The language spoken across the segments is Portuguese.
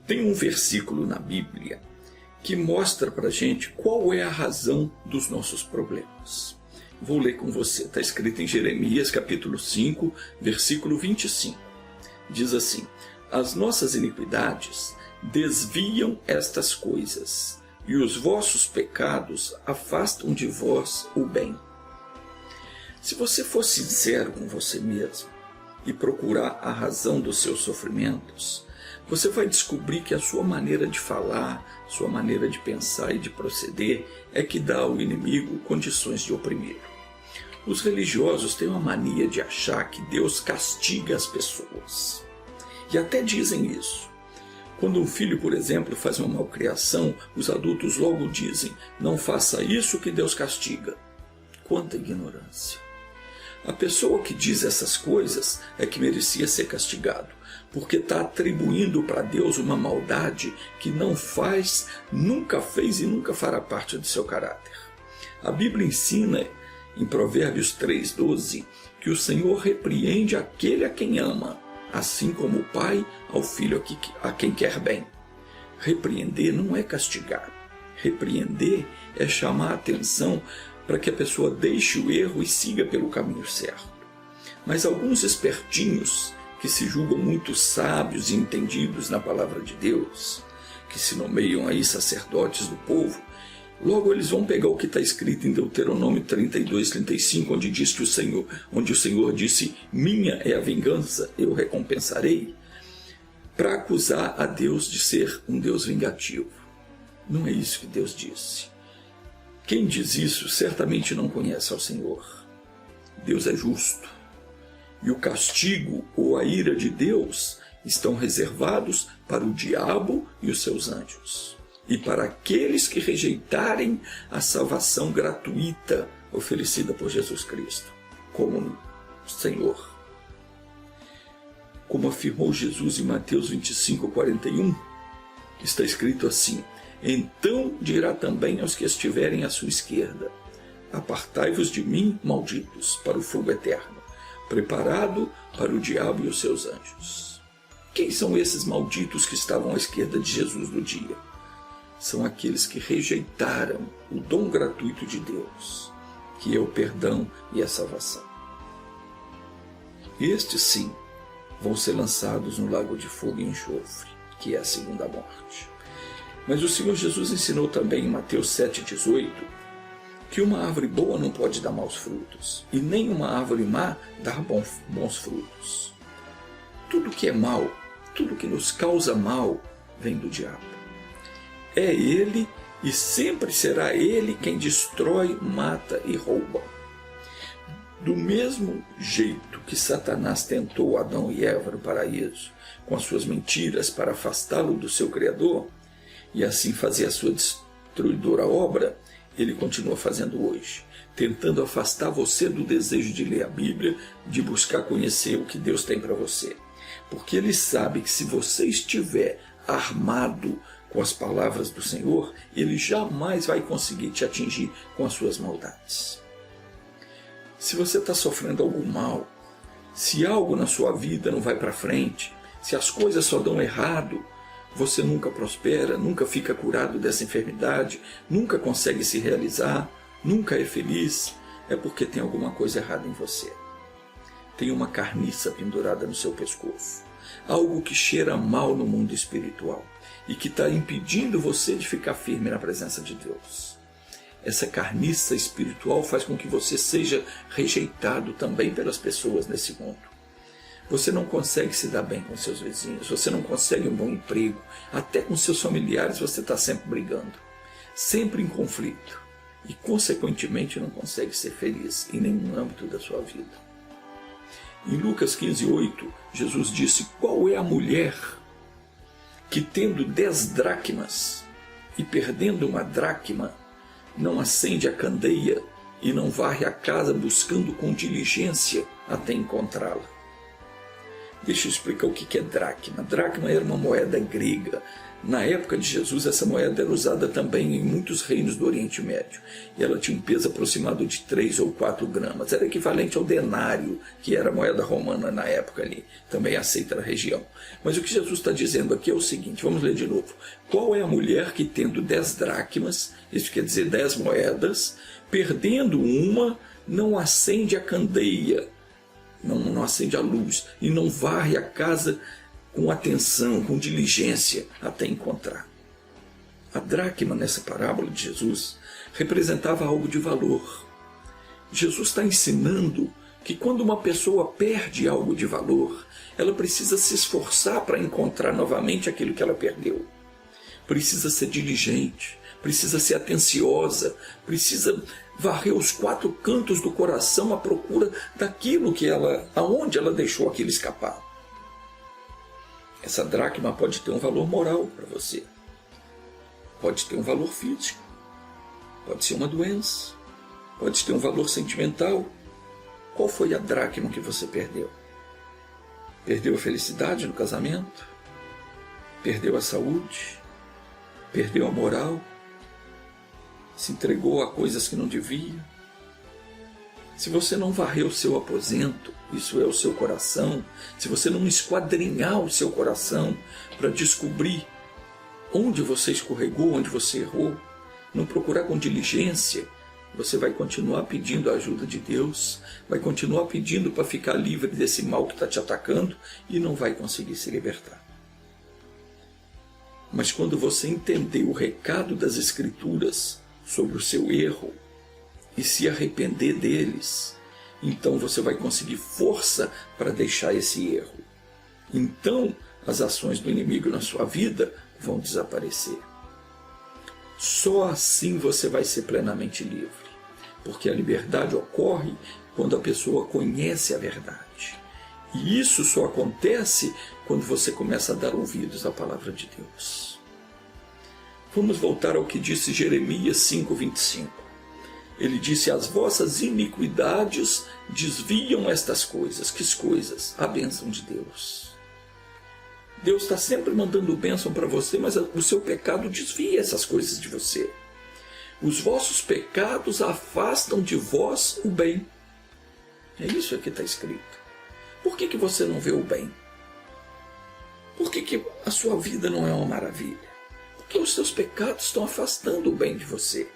Tem um versículo na Bíblia que mostra para a gente qual é a razão dos nossos problemas. Vou ler com você, está escrito em Jeremias capítulo 5, versículo 25. Diz assim: as nossas iniquidades desviam estas coisas, e os vossos pecados afastam de vós o bem. Se você for sincero com você mesmo e procurar a razão dos seus sofrimentos, você vai descobrir que a sua maneira de falar, sua maneira de pensar e de proceder é que dá ao inimigo condições de oprimir. Os religiosos têm uma mania de achar que Deus castiga as pessoas. E até dizem isso. Quando um filho, por exemplo, faz uma malcriação, os adultos logo dizem: não faça isso que Deus castiga. Quanta ignorância! A pessoa que diz essas coisas é que merecia ser castigado, porque está atribuindo para Deus uma maldade que não faz, nunca fez e nunca fará parte do seu caráter. A Bíblia ensina, em Provérbios 3,12, que o Senhor repreende aquele a quem ama, assim como o pai ao filho a quem quer bem. Repreender não é castigar. Repreender é chamar a atenção para que a pessoa deixe o erro e siga pelo caminho certo. Mas alguns espertinhos, que se julgam muito sábios e entendidos na palavra de Deus, que se nomeiam aí sacerdotes do povo, logo eles vão pegar o que está escrito em Deuteronômio 32:35, onde o Senhor disse: minha é a vingança, eu recompensarei, para acusar a Deus de ser um Deus vingativo. Não é isso que Deus disse. Quem diz isso certamente não conhece ao Senhor. Deus é justo. E o castigo ou a ira de Deus estão reservados para o diabo e os seus anjos, e para aqueles que rejeitarem a salvação gratuita oferecida por Jesus Cristo como Senhor. Como afirmou Jesus em Mateus 25:41, está escrito assim: então dirá também aos que estiverem à sua esquerda: apartai-vos de mim, malditos, para o fogo eterno, preparado para o diabo e os seus anjos. Quem são esses malditos que estavam à esquerda de Jesus no dia? São aqueles que rejeitaram o dom gratuito de Deus, que é o perdão e a salvação. Estes, sim, vão ser lançados no lago de fogo e enxofre, que é a segunda morte. Mas o Senhor Jesus ensinou também em Mateus 7,18 que uma árvore boa não pode dar maus frutos, e nem uma árvore má dar bons frutos. Tudo que é mal, tudo que nos causa mal, vem do diabo. É ele e sempre será ele quem destrói, mata e rouba. Do mesmo jeito que Satanás tentou Adão e Eva no paraíso, com as suas mentiras para afastá-lo do seu Criador, e assim fazer a sua destruidora obra, ele continua fazendo hoje, tentando afastar você do desejo de ler a Bíblia, de buscar conhecer o que Deus tem para você. Porque ele sabe que se você estiver armado com as palavras do Senhor, ele jamais vai conseguir te atingir com as suas maldades. Se você está sofrendo algum mal, se algo na sua vida não vai para frente, se as coisas só dão errado, você nunca prospera, nunca fica curado dessa enfermidade, nunca consegue se realizar, nunca é feliz, é porque tem alguma coisa errada em você. Tem uma carniça pendurada no seu pescoço, algo que cheira mal no mundo espiritual e que está impedindo você de ficar firme na presença de Deus. Essa carniça espiritual faz com que você seja rejeitado também pelas pessoas nesse mundo. Você não consegue se dar bem com seus vizinhos, você não consegue um bom emprego, até com seus familiares você está sempre brigando, sempre em conflito, e consequentemente não consegue ser feliz em nenhum âmbito da sua vida. Em Lucas 15:8, Jesus disse: qual é a mulher que, tendo 10 dracmas e perdendo uma dracma, não acende a candeia e não varre a casa buscando com diligência até encontrá-la? Deixa eu explicar o que é dracma. Dracma era uma moeda grega. Na época de Jesus, essa moeda era usada também em muitos reinos do Oriente Médio. E ela tinha um peso aproximado de 3 ou 4 gramas. Era equivalente ao denário, que era a moeda romana na época ali, também aceita na região. Mas o que Jesus está dizendo aqui é o seguinte, vamos ler de novo. Qual é a mulher que, tendo 10 dracmas, isso quer dizer 10 moedas, perdendo uma, não acende a candeia, não acende a luz, e não varre a casa com atenção, com diligência, até encontrar? A dracma, nessa parábola de Jesus, representava algo de valor. Jesus está ensinando que quando uma pessoa perde algo de valor, ela precisa se esforçar para encontrar novamente aquilo que ela perdeu. Precisa ser diligente, precisa ser atenciosa, precisa varrer os 4 cantos do coração à procura daquilo aonde ela deixou aquilo escapar. Essa dracma pode ter um valor moral para você. Pode ter um valor físico. Pode ser uma doença. Pode ter um valor sentimental. Qual foi a dracma que você perdeu? Perdeu a felicidade no casamento? Perdeu a saúde? Perdeu a moral? Se entregou a coisas que não devia? Se você não varrer o seu aposento, isso é o seu coração, se você não esquadrinhar o seu coração para descobrir onde você escorregou, onde você errou, não procurar com diligência, você vai continuar pedindo a ajuda de Deus, vai continuar pedindo para ficar livre desse mal que está te atacando e não vai conseguir se libertar. Mas quando você entender o recado das Escrituras sobre o seu erro e se arrepender deles, então você vai conseguir força para deixar esse erro. Então as ações do inimigo na sua vida vão desaparecer. Só assim você vai ser plenamente livre, porque a liberdade ocorre quando a pessoa conhece a verdade. E isso só acontece quando você começa a dar ouvidos à palavra de Deus. Vamos voltar ao que disse Jeremias 5:25. Ele disse: as vossas iniquidades desviam estas coisas. Que coisas? A bênção de Deus. Deus está sempre mandando bênção para você, mas o seu pecado desvia essas coisas de você. Os vossos pecados afastam de vós o bem. É isso que está escrito. Por que você não vê o bem? Por que a sua vida não é uma maravilha? Porque os seus pecados estão afastando o bem de você.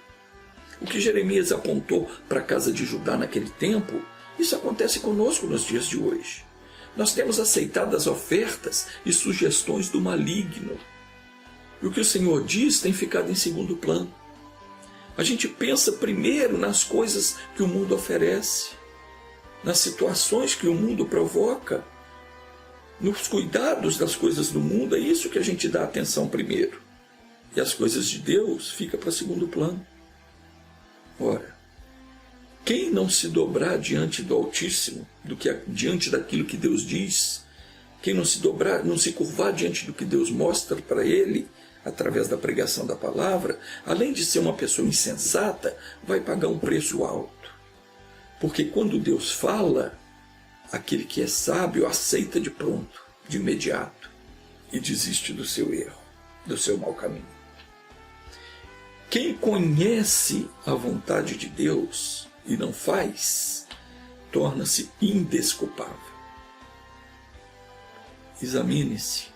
O que Jeremias apontou para a casa de Judá naquele tempo, isso acontece conosco nos dias de hoje. Nós temos aceitado as ofertas e sugestões do maligno. E o que o Senhor diz tem ficado em segundo plano. A gente pensa primeiro nas coisas que o mundo oferece, nas situações que o mundo provoca, nos cuidados das coisas do mundo. É isso que a gente dá atenção primeiro. E as coisas de Deus ficam para segundo plano. Ora, quem não se dobrar diante do Altíssimo, diante daquilo que Deus diz, quem não se dobrar, não se curvar diante do que Deus mostra para ele, através da pregação da palavra, além de ser uma pessoa insensata, vai pagar um preço alto. Porque quando Deus fala, aquele que é sábio aceita de pronto, de imediato, e desiste do seu erro, do seu mau caminho. Quem conhece a vontade de Deus e não faz, torna-se indesculpável. Examine-se.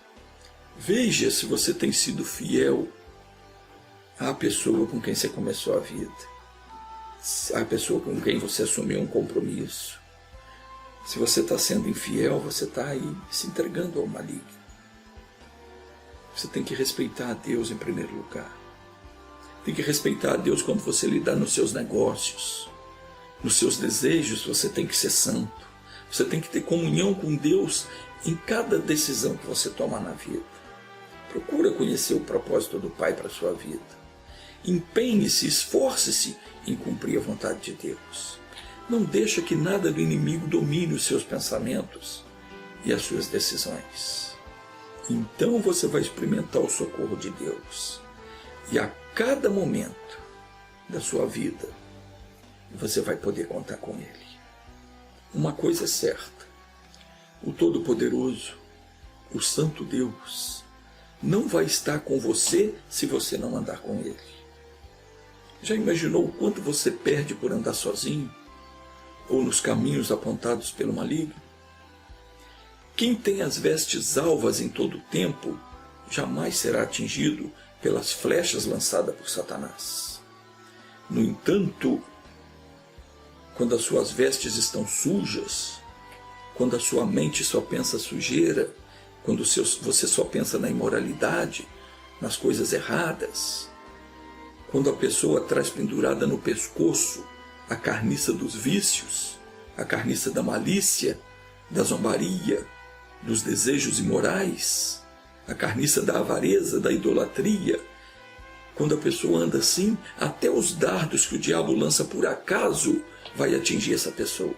Veja se você tem sido fiel à pessoa com quem você começou a vida, à pessoa com quem você assumiu um compromisso. Se você está sendo infiel, você está aí se entregando ao maligno. Você tem que respeitar a Deus em primeiro lugar. Tem que respeitar a Deus quando você lidar nos seus negócios, nos seus desejos. Você tem que ser santo. Você tem que ter comunhão com Deus em cada decisão que você toma na vida. Procura conhecer o propósito do Pai para a sua vida. Empenhe-se, esforce-se em cumprir a vontade de Deus. Não deixa que nada do inimigo domine os seus pensamentos e as suas decisões. Então você vai experimentar o socorro de Deus. E a cada momento da sua vida, você vai poder contar com Ele. Uma coisa é certa: o Todo-Poderoso, o Santo Deus, não vai estar com você se você não andar com Ele. Já imaginou o quanto você perde por andar sozinho? Ou nos caminhos apontados pelo maligno? Quem tem as vestes alvas em todo o tempo, jamais será atingido pelas flechas lançadas por Satanás. No entanto, quando as suas vestes estão sujas, quando a sua mente só pensa sujeira, quando você só pensa na imoralidade, nas coisas erradas, quando a pessoa traz pendurada no pescoço a carniça dos vícios, a carniça da malícia, da zombaria, dos desejos imorais, a carniça da avareza, da idolatria, quando a pessoa anda assim, até os dardos que o diabo lança por acaso vai atingir essa pessoa.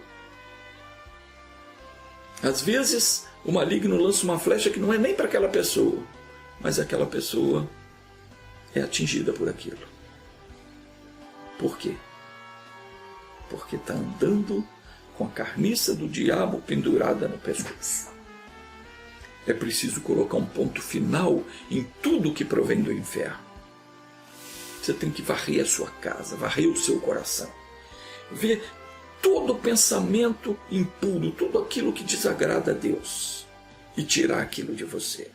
Às vezes, o maligno lança uma flecha que não é nem para aquela pessoa, mas aquela pessoa é atingida por aquilo. Por quê? Porque está andando com a carniça do diabo pendurada no pescoço. É preciso colocar um ponto final em tudo que provém do inferno. Você tem que varrer a sua casa, varrer o seu coração. Ver todo pensamento impuro, tudo aquilo que desagrada a Deus e tirar aquilo de você.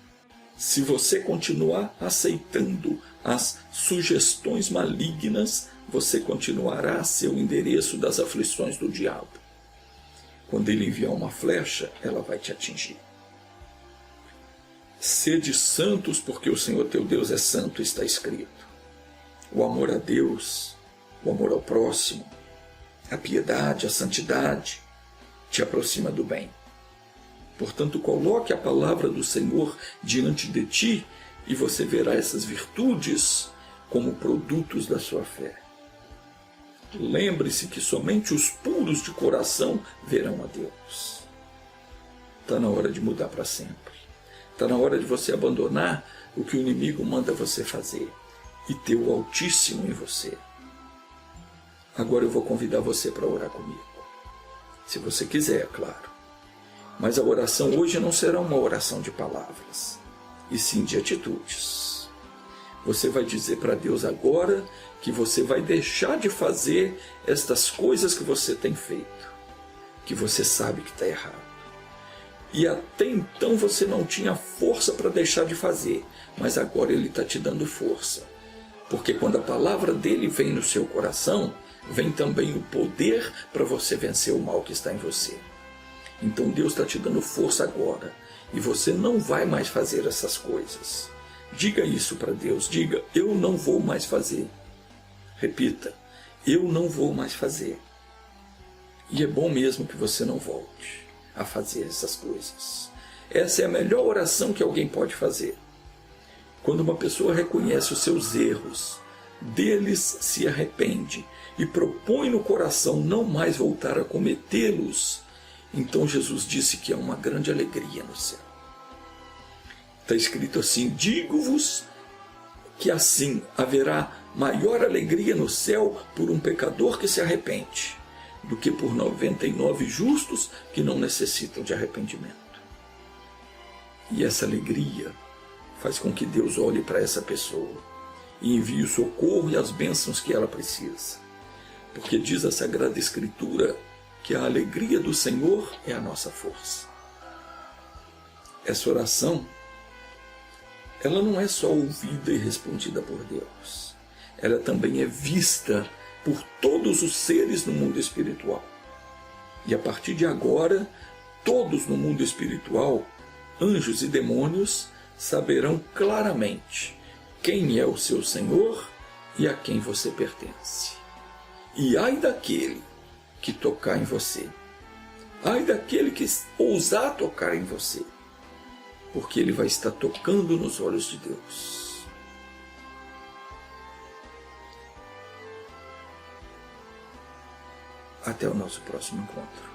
Se você continuar aceitando as sugestões malignas, você continuará a ser o endereço das aflições do diabo. Quando ele enviar uma flecha, ela vai te atingir. Sede santos, porque o Senhor teu Deus é santo, está escrito. O amor a Deus, o amor ao próximo, a piedade, a santidade, te aproxima do bem. Portanto, coloque a palavra do Senhor diante de ti e você verá essas virtudes como produtos da sua fé. Lembre-se que somente os puros de coração verão a Deus. Está na hora de mudar para sempre. Está na hora de você abandonar o que o inimigo manda você fazer e ter o Altíssimo em você. Agora eu vou convidar você para orar comigo. Se você quiser, é claro. Mas a oração hoje não será uma oração de palavras, e sim de atitudes. Você vai dizer para Deus agora que você vai deixar de fazer estas coisas que você tem feito, que você sabe que está errado. E até então você não tinha força para deixar de fazer, mas agora Ele está te dando força. Porque quando a palavra dele vem no seu coração, vem também o poder para você vencer o mal que está em você. Então Deus está te dando força agora, e você não vai mais fazer essas coisas. Diga isso para Deus, diga, eu não vou mais fazer. Repita, eu não vou mais fazer. E é bom mesmo que você não volte a fazer essas coisas. Essa é a melhor oração que alguém pode fazer. Quando uma pessoa reconhece os seus erros, deles se arrepende e propõe no coração não mais voltar a cometê-los, então Jesus disse que há uma grande alegria no céu. Está escrito assim, digo-vos que assim haverá maior alegria no céu por um pecador que se arrepende, do que por 99 justos que não necessitam de arrependimento. E essa alegria faz com que Deus olhe para essa pessoa e envie o socorro e as bênçãos que ela precisa. Porque diz a Sagrada Escritura que a alegria do Senhor é a nossa força. Essa oração, ela não é só ouvida e respondida por Deus. Ela também é vista por todos os seres no mundo espiritual. E a partir de agora, todos no mundo espiritual, anjos e demônios, saberão claramente quem é o seu Senhor e a quem você pertence. E ai daquele que tocar em você, ai daquele que ousar tocar em você, porque ele vai estar tocando nos olhos de Deus. Até o nosso próximo encontro.